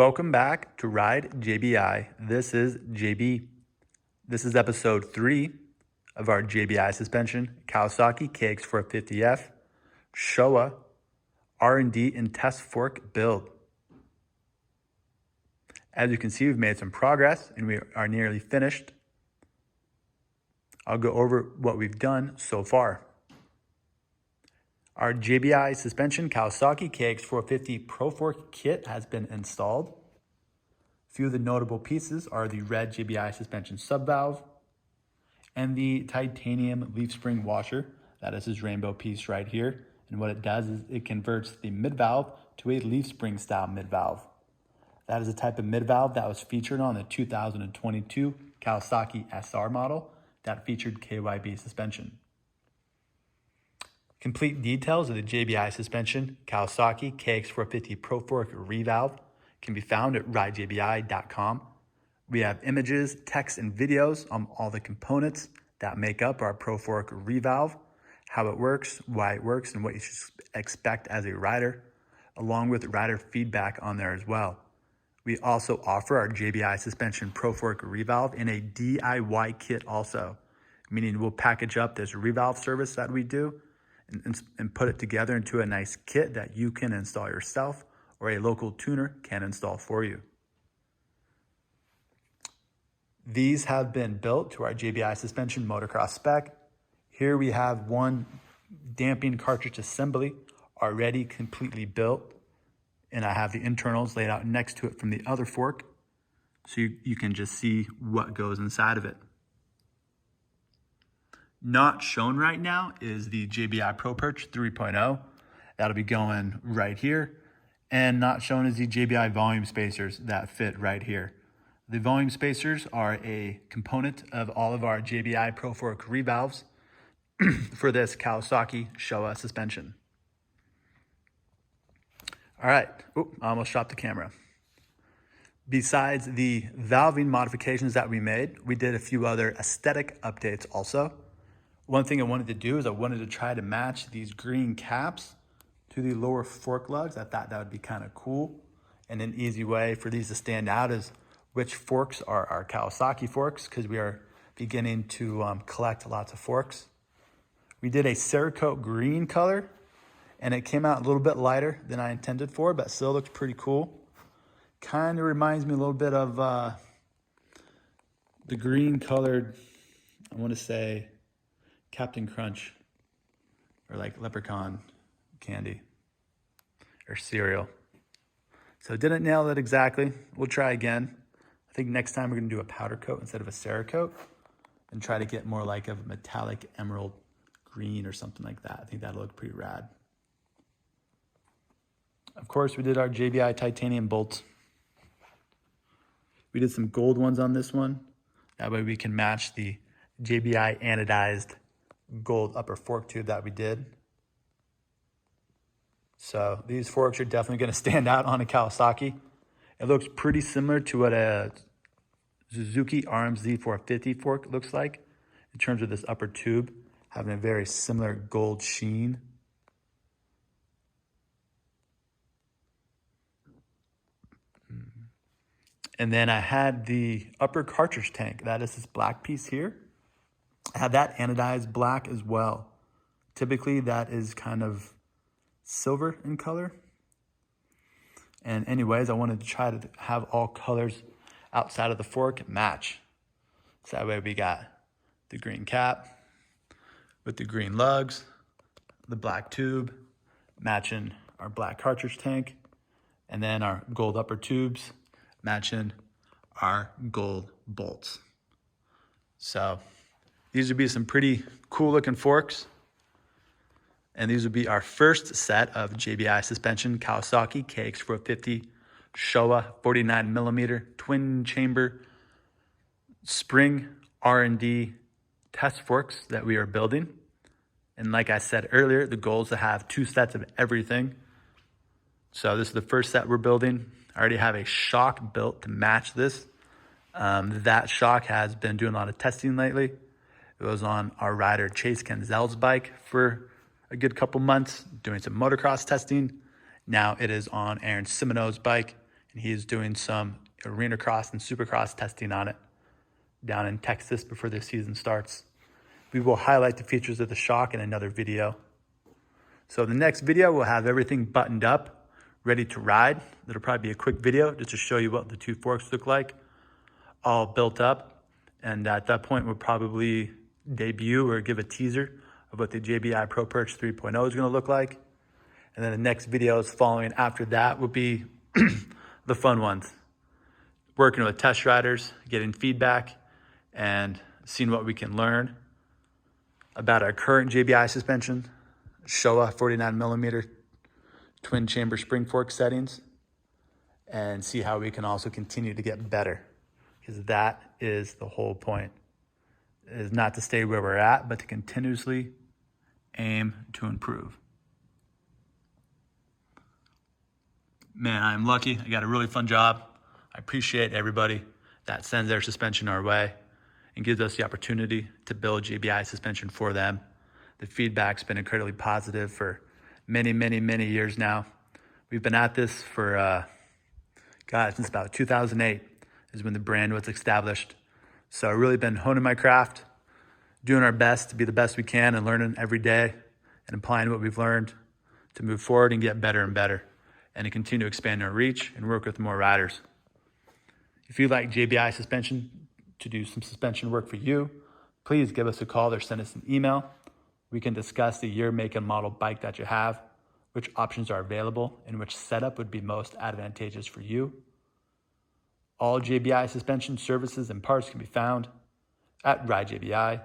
Welcome back to Ride JBI. This is JB. This is episode 3 of our JBI suspension Kawasaki KX450 Showa R&D and test fork build. As you can see, we've made some progress and we are nearly finished. I'll go over what we've done so far. Our JBI suspension Kawasaki KX450 Pro Fork kit has been installed. A few of the notable pieces are the red JBI suspension subvalve and the titanium leaf spring washer. That is this rainbow piece right here. And what it does is it converts the mid-valve to a leaf spring style mid-valve. That is a type of mid-valve that was featured on the 2022 Kawasaki SR model that featured KYB suspension. Complete details of the JBI suspension Kawasaki KX450 Pro Fork revalve can be found at ridejbi.com. We have images, text, and videos on all the components that make up our Pro Fork revalve, how it works, why it works, and what you should expect as a rider, along with rider feedback on there as well. We also offer our JBI suspension Pro Fork revalve in a DIY kit also, meaning we'll package up this revalve service that we do and put it together into a nice kit that you can install yourself or a local tuner can install for you. These have been built to our JBI suspension motocross spec. Here we have one damping cartridge assembly already completely built, and I have the internals laid out next to it from the other fork so you can just see what goes inside of it. Not shown right now is the JBI Pro Perch 3.0. That'll be going right here. And not shown is the JBI volume spacers that fit right here. The volume spacers are a component of all of our JBI Pro Fork revalves for this Kawasaki Showa suspension. All right, I almost dropped the camera. Besides the valving modifications that we made, we did a few other aesthetic updates also. One thing I wanted to do is I wanted to try to match these green caps to the lower fork lugs. I thought that would be kind of cool. And an easy way for these to stand out is which forks are our Kawasaki forks, because we are beginning to collect lots of forks. We did a Cerakote green color, and it came out a little bit lighter than I intended for, but still looks pretty cool. Kind of reminds me a little bit of the green colored, I want to say, Captain Crunch, or like leprechaun candy or cereal. So didn't nail it exactly. We'll try again. I think next time we're gonna do a powder coat instead of a Cerakote and try to get more like a metallic emerald green or something like that. I think that'll look pretty rad. Of course, we did our JBI titanium bolts. We did some gold ones on this one. That way we can match the JBI anodized gold upper fork tube that we did. So these forks are definitely going to stand out on a Kawasaki. It looks pretty similar to what a Suzuki RMZ 450 fork looks like in terms of this upper tube having a very similar gold sheen. And then I had the upper cartridge tank. That is this black piece here. I had that anodized black as well. Typically that is kind of silver in color. And anyways, I wanted to try to have all colors outside of the fork match. So that way we got the green cap with the green lugs, the black tube matching our black cartridge tank, and then our gold upper tubes matching our gold bolts. So these would be some pretty cool looking forks. And these would be our first set of JBI suspension Kawasaki KX450 Showa 49mm twin chamber spring R&D test forks that we are building. And like I said earlier, the goal is to have 2 sets of everything. So this is the first set we're building. I already have a shock built to match this. That shock has been doing a lot of testing lately. It was on our rider Chase Kenzel's bike for a good couple months, doing some motocross testing. Now it is on Aaron Simino's bike, and he is doing some arena cross and supercross testing on it down in Texas before the season starts. We will highlight the features of the shock in another video. So the next video, we'll have everything buttoned up, ready to ride. It'll probably be a quick video just to show you what the two forks look like, all built up. And at that point, we'll probably debut or give a teaser of what the JBI Pro Perch 3.0 is gonna look like. And then the next videos following after that will be the fun ones. Working with test riders, getting feedback, and seeing what we can learn about our current JBI suspension, Showa 49 millimeter twin chamber spring fork settings, and see how we can also continue to get better, because that is the whole point. It is not to stay where we're at, but to continuously aim to improve. Man, I'm lucky. I got a really fun job. I appreciate everybody that sends their suspension our way and gives us the opportunity to build JBI suspension for them. The feedback's been incredibly positive for many, many, many years now. We've been at this for, since about 2008 is when the brand was established. So I've really been honing my craft, doing our best to be the best we can and learning every day and applying what we've learned to move forward and get better and better and to continue to expand our reach and work with more riders. If you'd like JBI suspension to do some suspension work for you, please give us a call or send us an email. We can discuss the year, make, and model bike that you have, which options are available, and which setup would be most advantageous for you. All JBI suspension services and parts can be found at ridejbi.com.